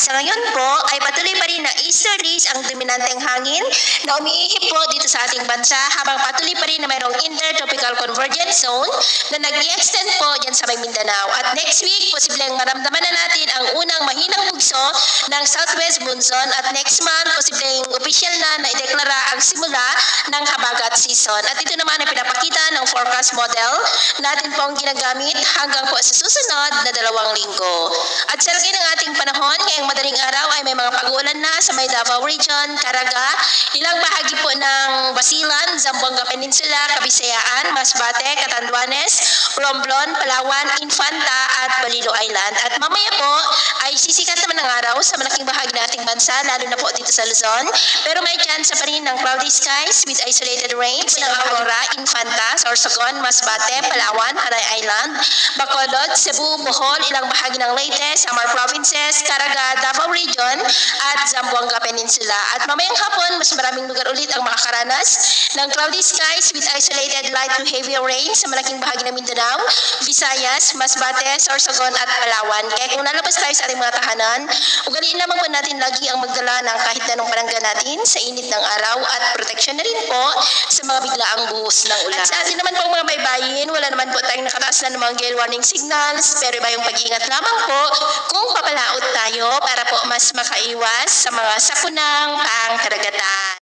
Sa ngayon po ay patuloy pa rin na easterlies ang dominanteng hangin na umiihip po dito sa ating bansa habang patuloy pa rin na mayroong intertropical convergence zone na nag-i-extend po dyan sa may Mindanao. At next week, posibleng maramdaman na natin ang unang mahinang bugso ng southwest monsoon at next month, posibleng opisyal na na-ideklara ang simula ng habagat season. At ito naman ay pinapakita ng forecast model natin pong ginagamit hanggang po sa susunod na 2 linggo. At sa lagay ng ating panahon, ngayong madaling araw ay may mga pag-uulan na sa may Davao Region, Caraga, ilang bahagi po ng Basilan, Zamboanga Peninsula, Kabisayaan, Masbate, Catanduanes, Romblon, Palawan, Infanta at Balilo Island. At mamaya po ay sisikat naman ng araw sa malaking bahagi ng ating bansa, lalo na po dito sa Luzon. Pero may chance pa rin ng cloudy skies with isolated rains ng Aurora, Infanta, Sorsogon, Masbate, Palawan, Hanay Island, Bacolod, Cebu, Bohol, ilang bahagi ng Leyte, Samar Provinces, Caraga, Davao Region at Zamboanga Peninsula. At mamayang hapon, mas maraming lugar ulit ang makakaranas ng cloudy skies with isolated light to heavy rain sa malaking bahagi ng Mindanao, Visayas, Masbate, Sorsogon at Palawan. Kaya kung lalabas tayo sa ating mga tahanan, ugaliin lamang po natin lagi ang magdala ng kahit anong panangga natin sa init ng araw at proteksyon na rin po sa mga biglaang buhos ng ulan. At sa atin naman po mga baybayin, wala naman po tayong nakataas na ng mga gale warning signals, pero iba yung pag-iingat lamang po kung papalaot tayo para po mas makaiwas sa mga sakunang pangkaragatan.